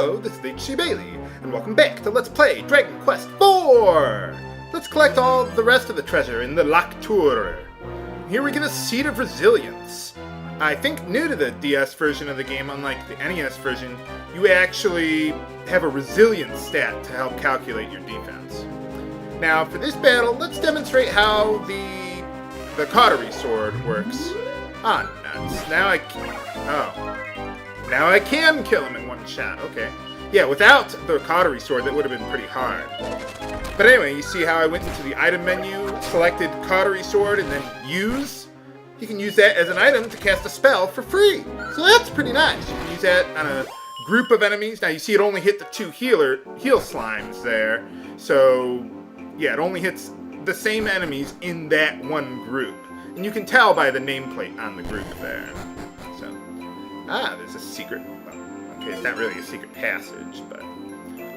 Hello, this is H.C. Bailey, and welcome back to Let's Play Dragon Quest IV! Let's collect all the rest of the treasure in the Cautery. Here we get a Seed of Resilience. I think new to the DS version of the game, unlike the NES version, you actually have a resilience stat to help calculate your defense. Now, for this battle, let's demonstrate how the Cautery sword works. Ah, nuts. Now I can kill him in one shot. Okay. Yeah, without the Cautery sword, that would have been pretty hard. But anyway, you see how I went into the item menu, selected Cautery sword, and then use? You can use that as an item to cast a spell for free. So that's pretty nice. You can use that on a group of enemies. Now you see it only hit the two heal slimes there. So yeah, it only hits the same enemies in that one group. And you can tell by the nameplate on the group there. So, there's a secret. Okay, it's not really a secret passage, but...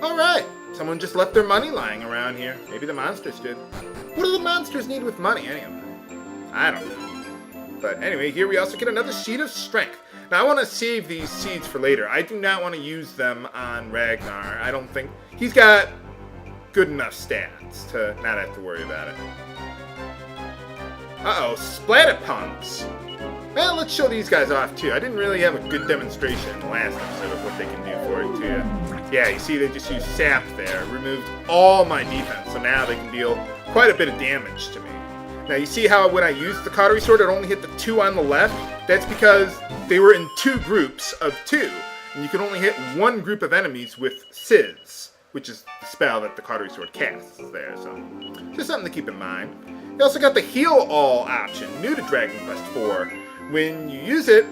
Alright, someone just left their money lying around here. Maybe the monsters did. What do the monsters need with money, anyway? I don't know. But anyway, here we also get another Seed of Strength. Now, I want to save these seeds for later. I do not want to use them on Ragnar. I don't think... He's got good enough stats to not have to worry about it. Uh-oh, Splatterpunks. Well, let's show these guys off, too. I didn't really have a good demonstration in the last episode of what they can do for it to you. Yeah, you see they just used sap there. Removed all my defense, so now they can deal quite a bit of damage to me. Now, you see how when I used the Cautery sword, it only hit the two on the left? That's because they were in two groups of two, and you can only hit one group of enemies with Sizz, which is the spell that the Cautery sword casts there, so just something to keep in mind. You also got the Heal All option, new to Dragon Quest IV. When you use it,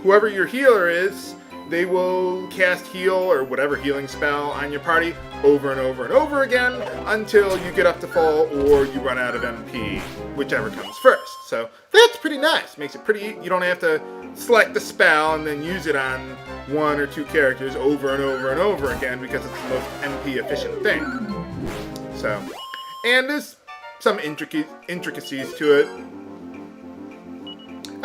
whoever your healer is, they will cast heal or whatever healing spell on your party over and over and over again until you get up to full or you run out of MP, whichever comes first. So that's pretty nice. Makes it pretty, you don't have to select the spell and then use it on one or two characters over and over and over again because it's the most MP efficient thing. So, and there's some intricacies to it.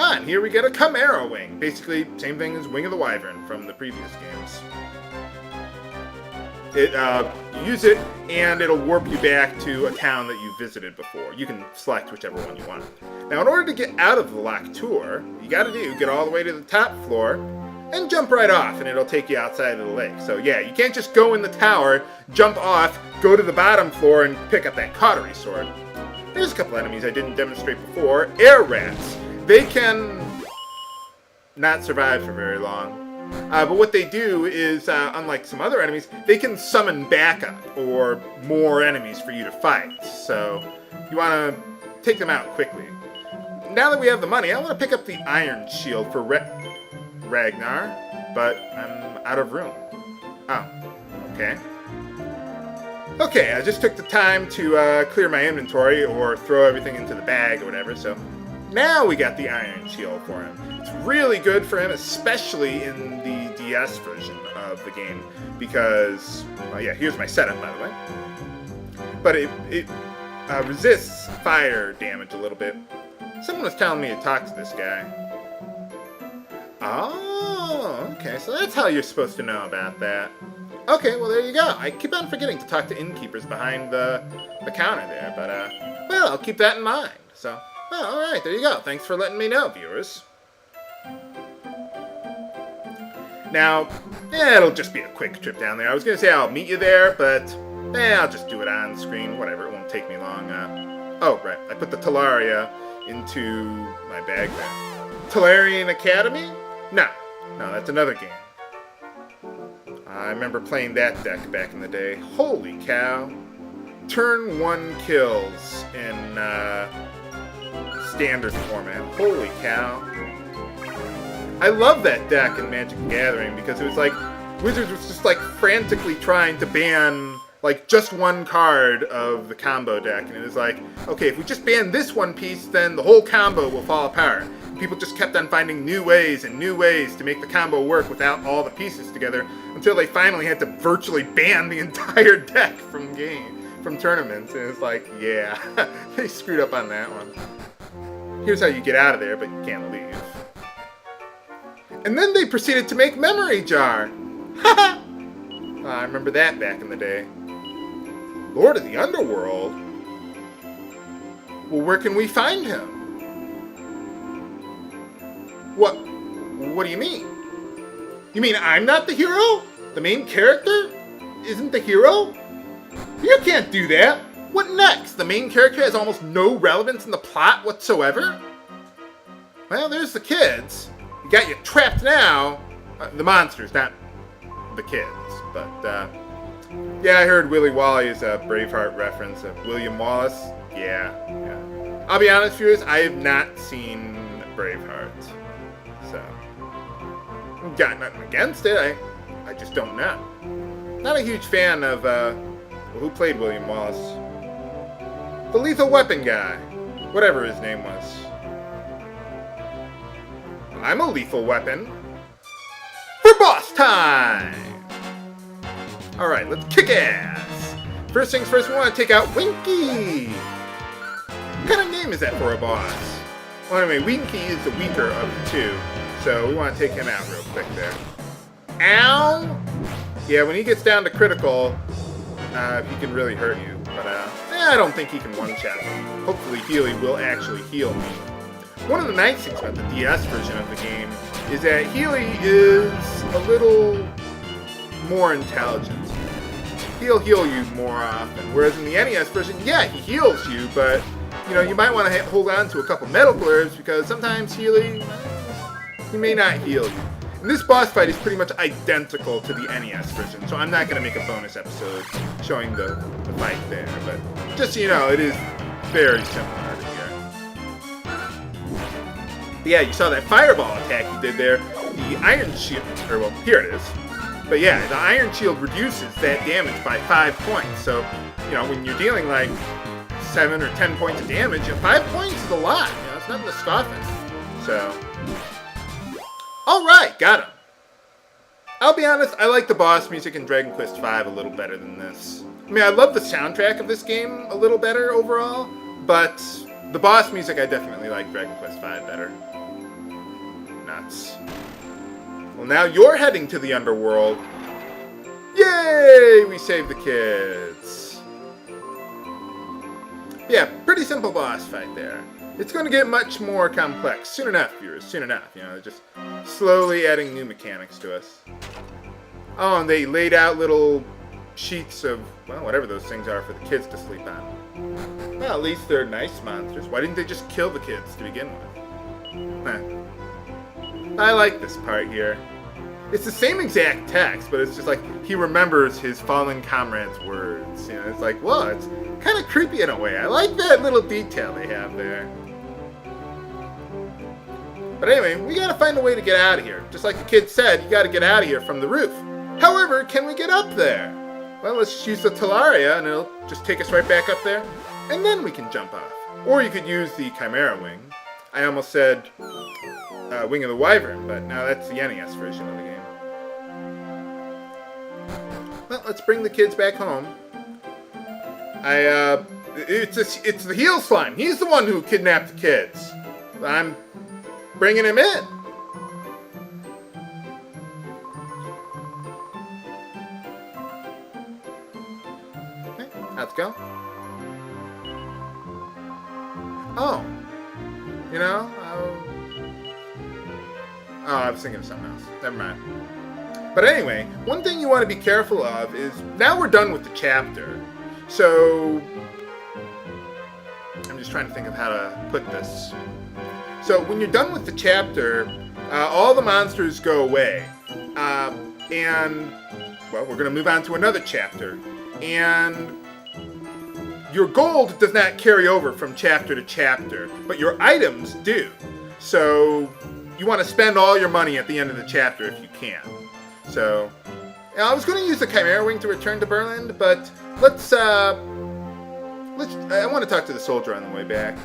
And here we get a Chimera Wing. Basically, same thing as Wing of the Wyvern from the previous games. You use it, and it'll warp you back to a town that you visited before. You can select whichever one you want. Now, in order to get out of the Cautery, you gotta get all the way to the top floor, and jump right off, and it'll take you outside of the lake. So yeah, you can't just go in the tower, jump off, go to the bottom floor, and pick up that Cautery sword. There's a couple enemies I didn't demonstrate before. Air rats. They can not survive for very long. But what they do is, unlike some other enemies, they can summon backup or more enemies for you to fight. So you want to take them out quickly. Now that we have the money, I want to pick up the Iron Shield for Ragnar, but I'm out of room. Oh, okay. Okay, I just took the time to clear my inventory or throw everything into the bag or whatever, so now we got the Iron Shield for him. It's really good for him, especially in the DS version of the game, because, well, yeah, here's my setup, by the way. But it resists fire damage a little bit. Someone was telling me to talk to this guy. Oh, okay, so that's how you're supposed to know about that. Okay, well, there you go. I keep on forgetting to talk to innkeepers behind the counter there, but, well, I'll keep that in mind, so... Oh, alright, there you go. Thanks for letting me know, viewers. Now, it'll just be a quick trip down there. I was going to say I'll meet you there, but I'll just do it on screen. Whatever, it won't take me long. Oh, right, I put the Talaria into my bag there. Talarian Academy? No, that's another game. I remember playing that deck back in the day. Holy cow. Turn 1 kills in, standard format. Holy cow. I love that deck in Magic the Gathering because it was like Wizards was just like frantically trying to ban like just one card of the combo deck, and it was like, okay, if we just ban this one piece, then the whole combo will fall apart. People just kept on finding new ways to make the combo work without all the pieces together until they finally had to virtually ban the entire deck from tournaments, and it's like, yeah, they screwed up on that one. Here's how you get out of there, but you can't leave. And then they proceeded to make Memory Jar. Haha! remember that back in the day. Lord of the Underworld? Well, where can we find him? What do you mean? You mean I'm not the hero? The main character isn't the hero? You can't do that. What next? The main character has almost no relevance in the plot whatsoever? Well, there's the kids. You got you trapped now. The monsters, not the kids. But, yeah, I heard Willy Wally is a Braveheart reference of William Wallace. Yeah. I'll be honest, viewers, I have not seen Braveheart. So, I've got nothing against it. I just don't know. Not a huge fan of, who played William Wallace? The Lethal Weapon guy. Whatever his name was. I'm a lethal weapon. For boss time! Alright, let's kick ass! First things first, we want to take out Winky! What kind of name is that for a boss? Well, anyway, Winky is the weaker of the two, so we want to take him out real quick there. Ow! Yeah, when he gets down to critical, he can really hurt you. But, I don't think he can one-shot me. Hopefully Healy will actually heal me. One of the nice things about the DS version of the game is that Healy is a little more intelligent. He'll heal you more often, whereas in the NES version, yeah, he heals you, but, you might want to hold on to a couple medical herbs because sometimes Healy, he may not heal you. And this boss fight is pretty much identical to the NES version, so I'm not going to make a bonus episode showing the fight there, but just so you know, it is very similar to here. Yeah, you saw that fireball attack you did there. The Iron Shield, here it is. But yeah, the Iron Shield reduces that damage by 5 points, so, when you're dealing like 7 or 10 points of damage, 5 points is a lot, it's nothing to scoff at. So, alright, got him. I'll be honest, I like the boss music in Dragon Quest V a little better than this. I mean, I love the soundtrack of this game a little better overall, but the boss music I definitely like Dragon Quest V better. Nuts. Well, now you're heading to the underworld. Yay! We saved the kids. Yeah, pretty simple boss fight there. It's going to get much more complex. Soon enough, viewers. Soon enough. Just slowly adding new mechanics to us. Oh, and they laid out little sheets of, well, whatever those things are for the kids to sleep on. Well, at least they're nice monsters. Why didn't they just kill the kids to begin with? I like this part here. It's the same exact text, but it's just like he remembers his fallen comrade's words. It's like, well, it's kind of creepy in a way. I like that little detail they have there. But anyway, we gotta find a way to get out of here. Just like the kid said, you gotta get out of here from the roof. However, can we get up there? Well, let's use the Talaria, and it'll just take us right back up there, and then we can jump off. Or you could use the Chimera Wing. I almost said Wing of the Wyvern, but no, that's the NES version of the game. Well, let's bring the kids back home. It's the heel slime. He's the one who kidnapped the kids. I'm bringing him in. Okay, let's go. Oh, I was thinking of something else. Never mind. But anyway, one thing you want to be careful of is, now we're done with the chapter. So, I'm just trying to think of how to put this. So, when you're done with the chapter, all the monsters go away. And, well, we're going to move on to another chapter. And your gold does not carry over from chapter to chapter, but your items do. So, you want to spend all your money at the end of the chapter if you can. So, I was going to use the Chimera Wing to return to Berlin, but I want to talk to the soldier on the way back.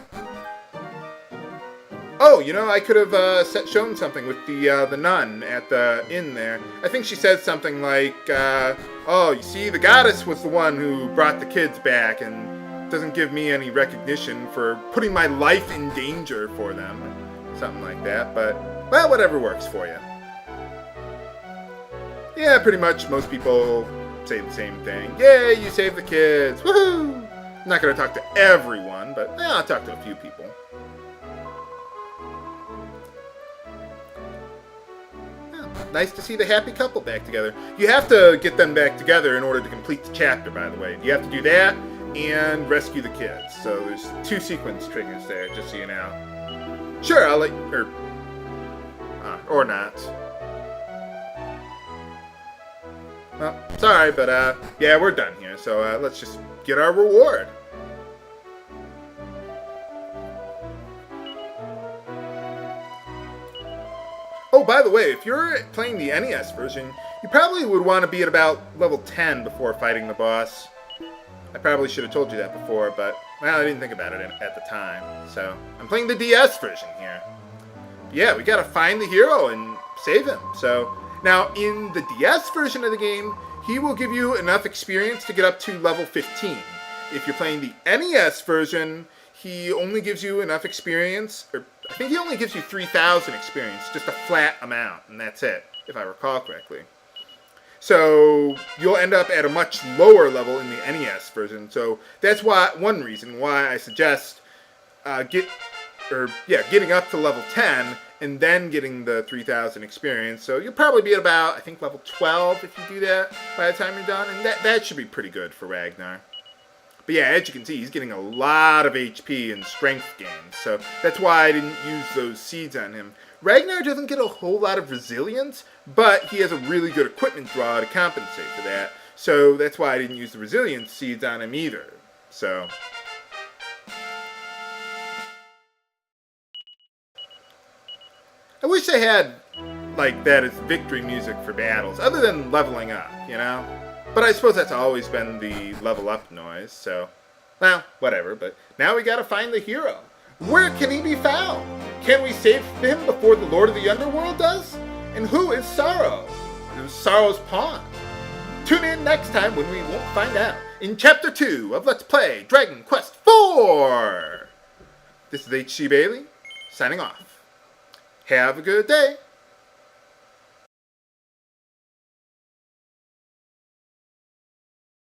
Oh, I could have shown something with the nun at the inn there. I think she said something like, oh, you see, the goddess was the one who brought the kids back and doesn't give me any recognition for putting my life in danger for them. Something like that, but, well, whatever works for you. Yeah, pretty much most people say the same thing. Yay, you saved the kids. Woohoo! I'm not going to talk to everyone, but I'll talk to a few people. Nice to see the happy couple back together. You have to get them back together in order to complete the chapter, by the way. You have to do that and rescue the kids. So there's 2 sequence triggers there, just so you know. Sure, I'll let you... Or not. Well, sorry, but yeah, we're done here. So let's just get our reward. Oh, by the way, if you're playing the NES version, you probably would want to be at about level 10 before fighting the boss. I probably should have told you that before, but, well, I didn't think about it at the time. So, I'm playing the DS version here. Yeah, we gotta find the hero and save him. So, now, in the DS version of the game, he will give you enough experience to get up to level 15. If you're playing the NES version, he only gives you enough experience, or I think he only gives you 3,000 experience, just a flat amount, and that's it, if I recall correctly. So you'll end up at a much lower level in the NES version. So that's one reason why I suggest getting up to level 10 and then getting the 3,000 experience. So you'll probably be at about, I think, level 12 if you do that by the time you're done, and that should be pretty good for Ragnar. But yeah, as you can see, he's getting a lot of HP and strength gains, so that's why I didn't use those seeds on him. Ragnar doesn't get a whole lot of resilience, but he has a really good equipment draw to compensate for that, so that's why I didn't use the resilience seeds on him either. So I wish I had like that as victory music for battles, other than leveling up, you know? But I suppose that's always been the level up noise, so, well, whatever. But now we gotta find the hero. Where can he be found? Can we save him before the Lord of the Underworld does? And who is Sorrow? Who's Sorrow's pawn? Tune in next time when we won't find out. In Chapter 2 of Let's Play Dragon Quest IV! This is H.C. Bailey, signing off. Have a good day.